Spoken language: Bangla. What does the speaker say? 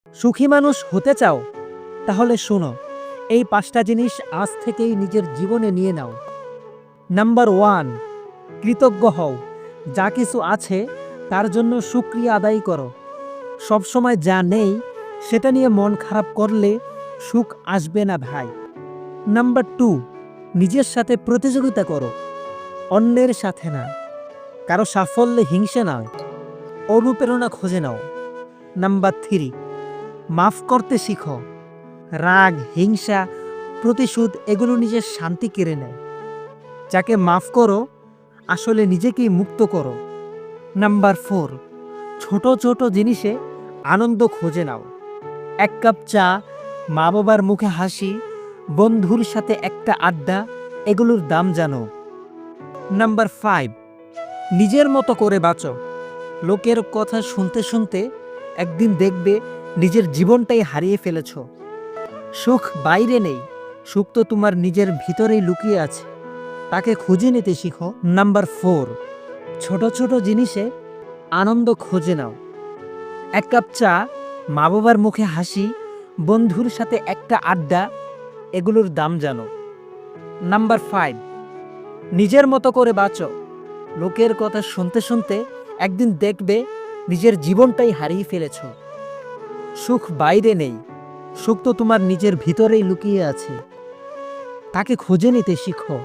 সুখী মানুষ হতে চাও? তাহলে শোনো, এই 5টা জিনিস আজ থেকেই নিজের জীবনে নিয়ে নাও। নাম্বার 1, কৃতজ্ঞ হও। যা কিছু আছে তার জন্য শুকরিয়া আদায় করো। সবসময় যা নেই সেটা নিয়ে মন খারাপ করলে সুখ আসবে না ভাই। নাম্বার 2, নিজের সাথে প্রতিযোগিতা করো, অন্যের সাথে না। কারো সাফল্যে হিংসা নয়, অনুপ্রেরণা খুঁজে নাও। নাম্বার 3, মাফ করতে শিখো। রাগ, হিংসা, প্রতিশোধ এগুলো নিজের শান্তি কেড়ে নেয়। যাকে মাফ করো আসলে নিজেকেই মুক্ত করো। নাম্বার 4, ছোট ছোট জিনিসে আনন্দ খুঁজে নাও। 1 কাপ চা, মা বাবার মুখে হাসি, বন্ধুর সাথে একটা আড্ডা, এগুলোর দাম জানো। নাম্বার 5, নিজের মতো করে বাঁচো। লোকের কথা শুনতে শুনতে একদিন দেখবে নিজের জীবনটাই হারিয়ে ফেলেছ। সুখ বাইরে নেই, সুখ তো তোমার নিজের ভিতরেই লুকিয়ে আছে, তাকে খুঁজে নিতে শিখো। নাম্বার 4, ছোট ছোট জিনিসে আনন্দ খুঁজে নাও। 1 কাপ চা, মা বাবার মুখে হাসি, বন্ধুর সাথে একটা আড্ডা, এগুলোর দাম জানো। নাম্বার 5, নিজের মতো করে বাঁচো। লোকের কথা শুনতে শুনতে একদিন দেখবে নিজের জীবনটাই হারিয়ে ফেলেছ। সুখ বাইরে নেই, সুখ তো তোমার নিজের ভিতরেই লুকিয়ে আছে, তাকে খুঁজে নিতে শিখো।